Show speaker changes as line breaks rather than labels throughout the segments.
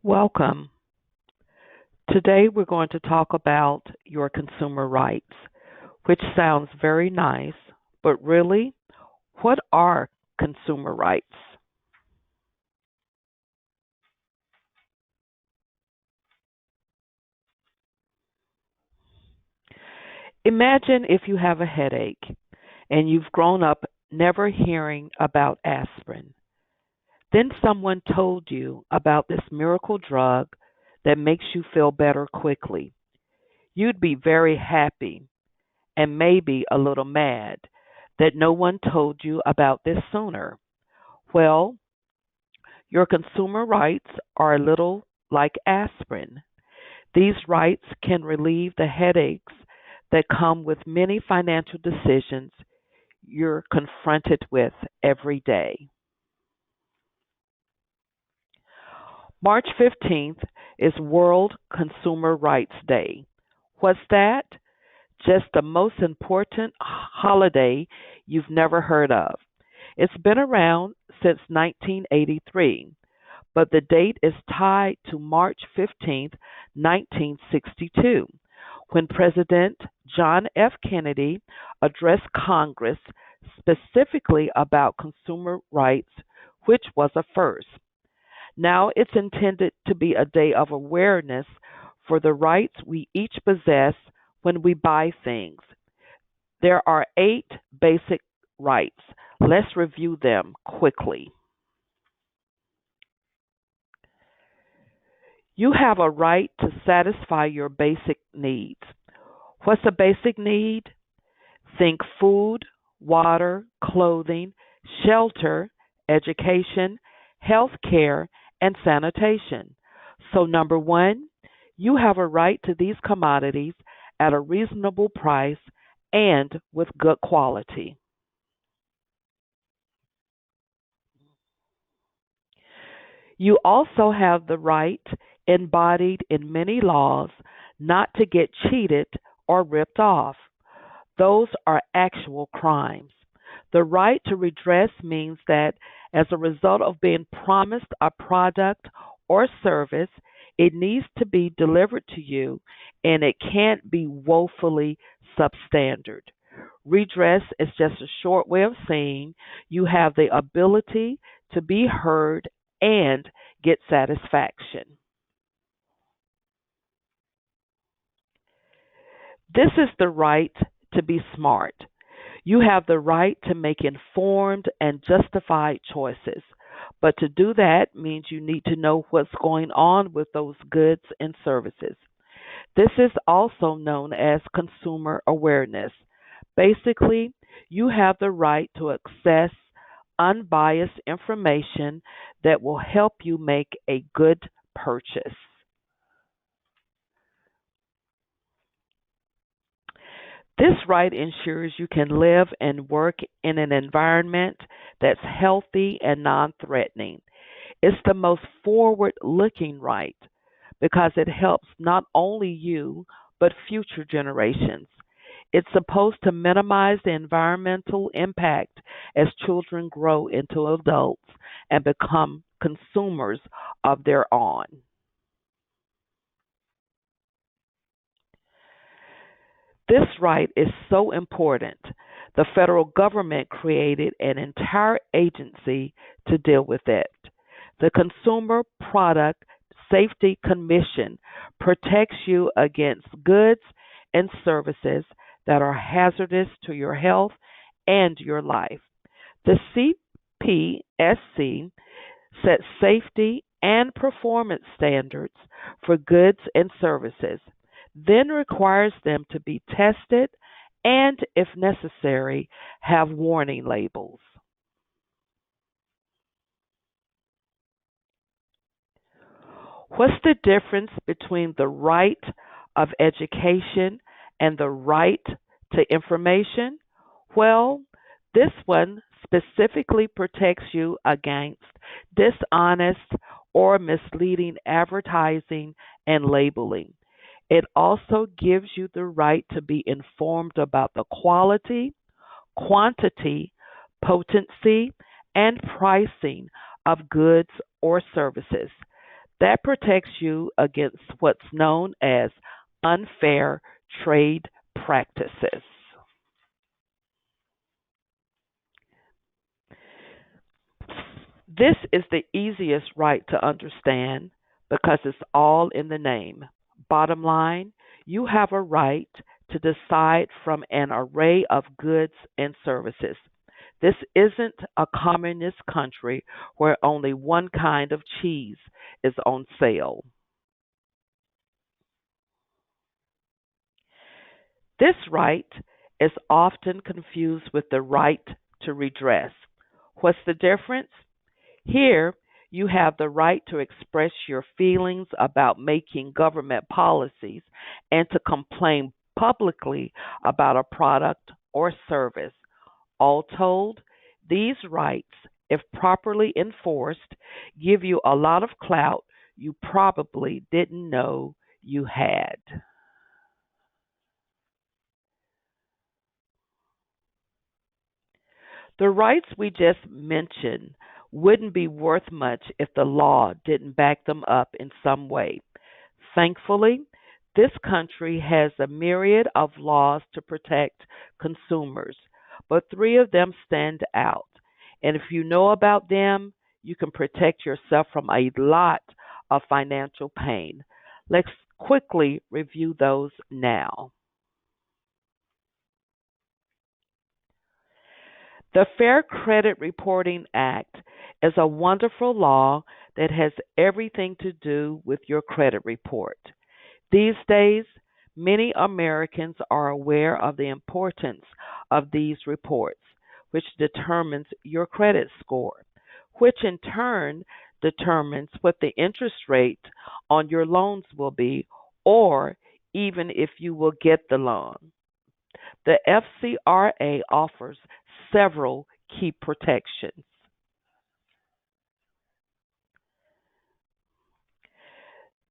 Welcome. Today we're going to talk about your consumer rights, which sounds very nice, but really, what are consumer rights? Imagine if you have a headache and you've grown up never hearing about aspirin. Then someone told you about this miracle drug that makes you feel better quickly. You'd be very happy and maybe a little mad that no one told you about this sooner. Well, your consumer rights are a little like aspirin. These rights can relieve the headaches that come with many financial decisions you're confronted with every day. March 15th is World Consumer Rights Day. What's that? Just the most important holiday you've never heard of. It's been around since 1983, but the date is tied to March 15th, 1962, when President John F. Kennedy addressed Congress specifically about consumer rights, which was a first. Now it's intended to be a day of awareness for the rights we each possess when we buy things. There are eight basic rights. Let's review them quickly. You have a right to satisfy your basic needs. What's a basic need? Think food, water, clothing, shelter, education, health care, and sanitation. So, number one, you have a right to these commodities at a reasonable price and with good quality. You also have the right, embodied in many laws, not to get cheated or ripped off. Those are actual crimes. The right to redress means that as a result of being promised a product or service, it needs to be delivered to you and it can't be woefully substandard. Redress is just a short way of saying you have the ability to be heard and get satisfaction. This is the right to be smart. You have the right to make informed and justified choices. But to do that means you need to know what's going on with those goods and services. This is also known as consumer awareness. Basically, you have the right to access unbiased information that will help you make a good purchase. This right ensures you can live and work in an environment that's healthy and non threatening. It's the most forward looking right because it helps not only you, but future generations. It's supposed to minimize the environmental impact as children grow into adults and become consumers of their own. This right is so important. The federal government created an entire agency to deal with it. The Consumer Product Safety Commission protects you against goods and services that are hazardous to your health and your life. The CPSC sets safety and performance standards for goods and services, then requires them to be tested and, if necessary, have warning labels. What's the difference between the right of education and the right to information? Well, this one specifically protects you against dishonest or misleading advertising and labeling. It also gives you the right to be informed about the quality, quantity, potency, and pricing of goods or services. That protects you against what's known as unfair trade practices. This is the easiest right to understand because it's all in the name. Bottom line, you have a right to decide from an array of goods and services. This isn't a communist country where only one kind of cheese is on sale. This right is often confused with the right to redress. What's the difference? Here, you have the right to express your feelings about making government policies and to complain publicly about a product or service. All told, these rights, if properly enforced, give you a lot of clout you probably didn't know you had. The rights we just mentioned wouldn't be worth much if the law didn't back them up in some way. Thankfully, this country has a myriad of laws to protect consumers, but three of them stand out. And if you know about them, you can protect yourself from a lot of financial pain. Let's quickly review those now. The Fair Credit Reporting Act is a wonderful law that has everything to do with your credit report. These days, many Americans are aware of the importance of these reports, which determines your credit score, which in turn determines what the interest rate on your loans will be, or even if you will get the loan. The FCRA offers several key protections.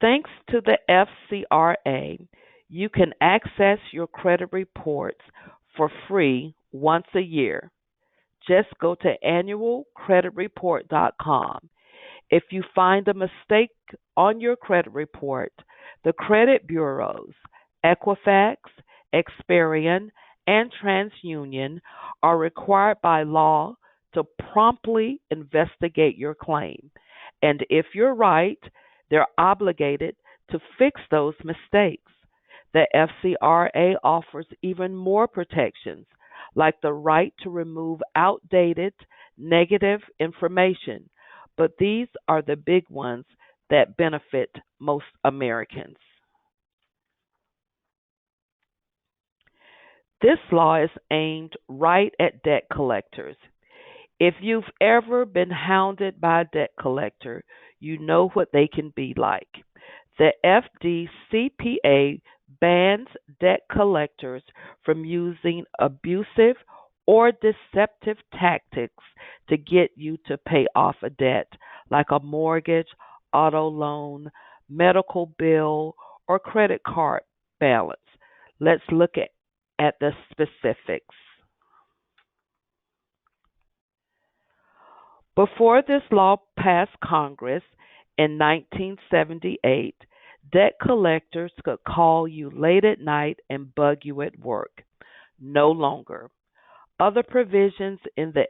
Thanks to the FCRA, you can access your credit reports for free once a year. Just go to annualcreditreport.com. If you find a mistake on your credit report, the credit bureaus, Equifax, Experian, and TransUnion are required by law to promptly investigate your claim. And if you're right, they're obligated to fix those mistakes. The FCRA offers even more protections, like the right to remove outdated, negative information, but these are the big ones that benefit most Americans. This law is aimed right at debt collectors. If you've ever been hounded by a debt collector, you know what they can be like. The FDCPA bans debt collectors from using abusive or deceptive tactics to get you to pay off a debt, like a mortgage, auto loan, medical bill, or credit card balance. Let's look at the specifics. Before this law passed Congress in 1978, debt collectors could call you late at night and bug you at work. No longer. Other provisions in the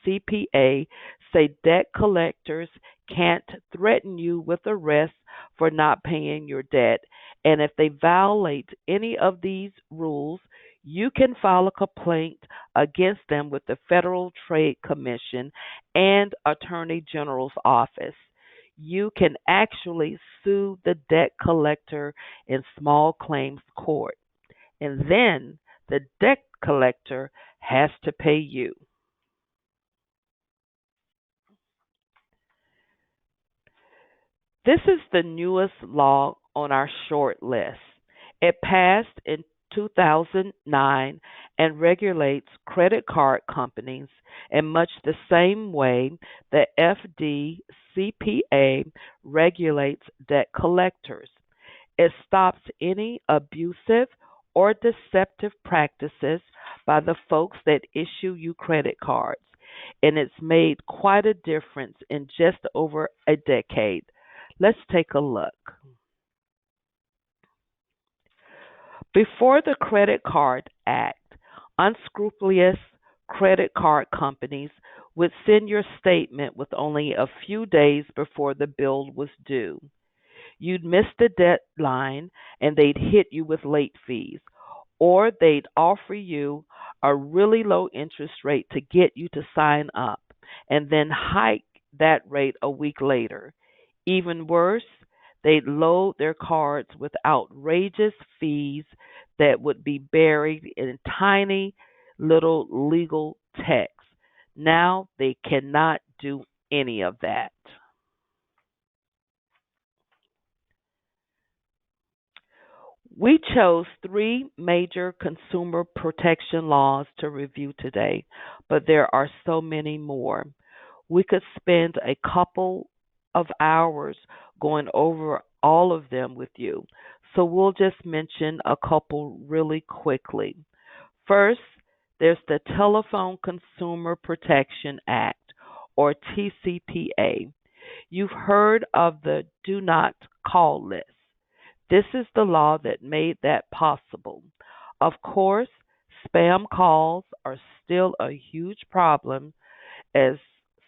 FDCPA say debt collectors can't threaten you with arrest for not paying your debt, and if they violate any of these rules, you can file a complaint against them with the Federal Trade Commission and Attorney General's office. You can actually sue the debt collector in small claims court, and then the debt collector has to pay you. This is the newest law on our short list. It passed in 2009 and regulates credit card companies in much the same way the FDCPA regulates debt collectors. It stops any abusive or deceptive practices by the folks that issue you credit cards, and it's made quite a difference in just over a decade. Let's take a look. Before the Credit Card Act, unscrupulous credit card companies would send your statement with only a few days before the bill was due. You'd miss the deadline and they'd hit you with late fees, or they'd offer you a really low interest rate to get you to sign up and then hike that rate a week later. Even worse, they'd load their cards with outrageous fees that would be buried in tiny little legal text. Now they cannot do any of that. We chose three major consumer protection laws to review today, but there are so many more. We could spend a couple of hours going over all of them with you, so we'll just mention a couple really quickly. First, there's the Telephone Consumer Protection Act, or TCPA. You've heard of the Do Not Call list. This is the law that made that possible. Of course, spam calls are still a huge problem, as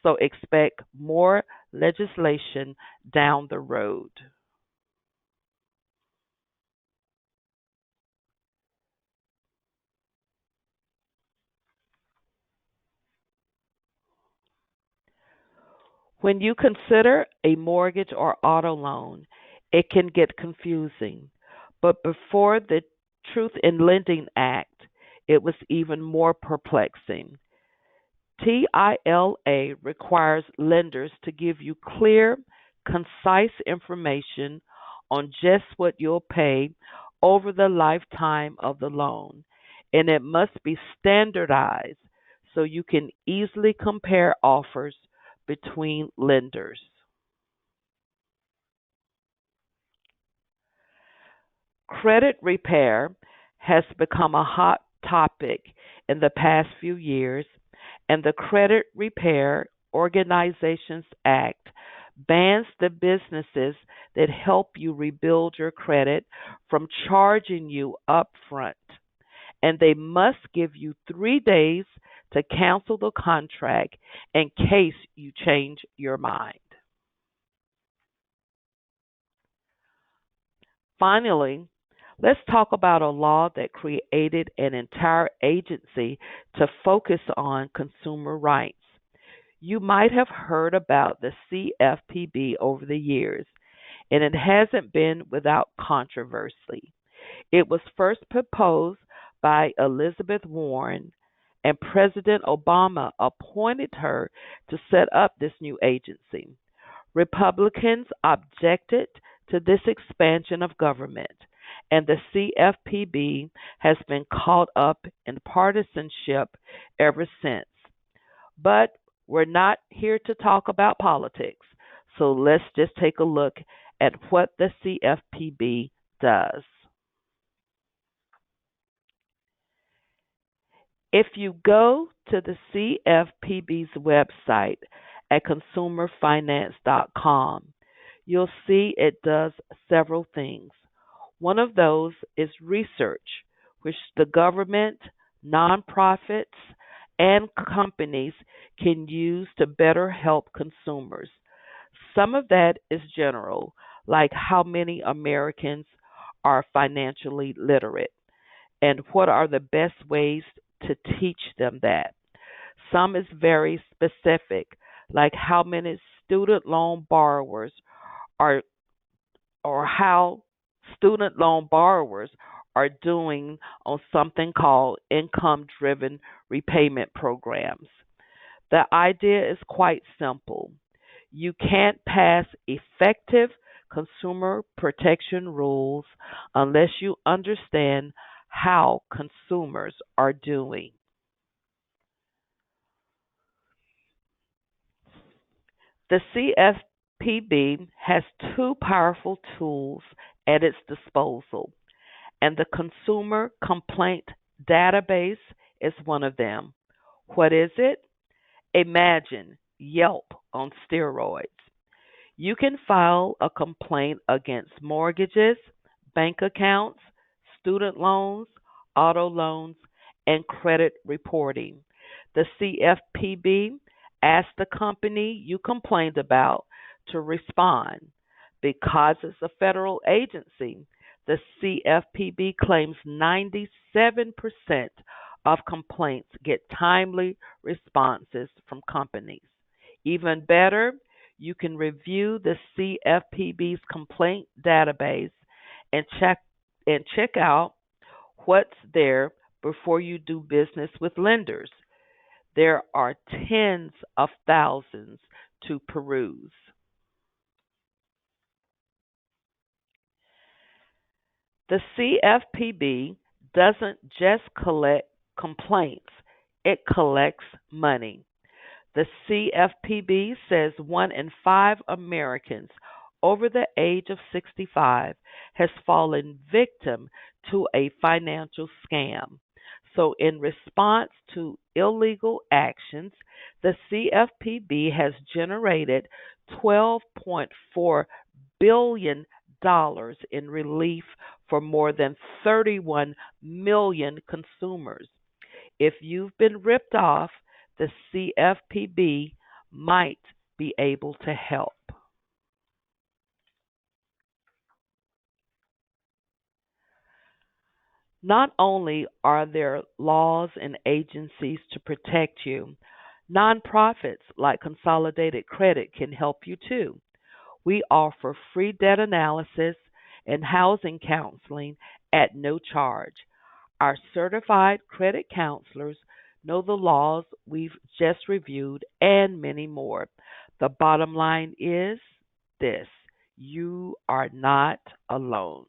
so expect more legislation down the road. When you consider a mortgage or auto loan, it can get confusing. But before the Truth in Lending Act, it was even more perplexing. TILA requires lenders to give you clear, concise information on just what you'll pay over the lifetime of the loan, and it must be standardized so you can easily compare offers between lenders. Credit repair has become a hot topic in the past few years, and the Credit Repair Organizations Act bans the businesses that help you rebuild your credit from charging you upfront, and they must give you 3 days to cancel the contract in case you change your mind. Finally, let's talk about a law that created an entire agency to focus on consumer rights. You might have heard about the CFPB over the years, and it hasn't been without controversy. It was first proposed by Elizabeth Warren, and President Obama appointed her to set up this new agency. Republicans objected to this expansion of government, and the CFPB has been caught up in partisanship ever since. But we're not here to talk about politics, so let's just take a look at what the CFPB does. If you go to the CFPB's website at consumerfinance.com, you'll see it does several things. One of those is research, which the government, nonprofits, and companies can use to better help consumers. Some of that is general, like how many Americans are financially literate and what are the best ways to teach them that. Some is very specific, like how many student loan borrowers are or how student loan borrowers are doing on something called income driven repayment programs. The idea is quite simple. You can't pass effective consumer protection rules unless you understand how consumers are doing. The CFPB has two powerful tools at its disposal, and the Consumer Complaint Database is one of them. What is it? Imagine Yelp on steroids. You can file a complaint against mortgages, bank accounts, student loans, auto loans, and credit reporting. The CFPB asks the company you complained about to respond. Because it's a federal agency, the CFPB claims 97% of complaints get timely responses from companies. Even better, you can review the CFPB's complaint database and check out what's there before you do business with lenders. There are tens of thousands to peruse. The CFPB doesn't just collect complaints, it collects money. The CFPB says 1 in 5 Americans over the age of 65 has fallen victim to a financial scam. So, in response to illegal actions, the CFPB has generated $12.4 billion in relief for more than 31 million consumers. If you've been ripped off, the CFPB might be able to help. Not only are there laws and agencies to protect you, nonprofits like Consolidated Credit can help you too. We offer free debt analysis and housing counseling at no charge. Our certified credit counselors know the laws we've just reviewed and many more. The bottom line is this: you are not alone.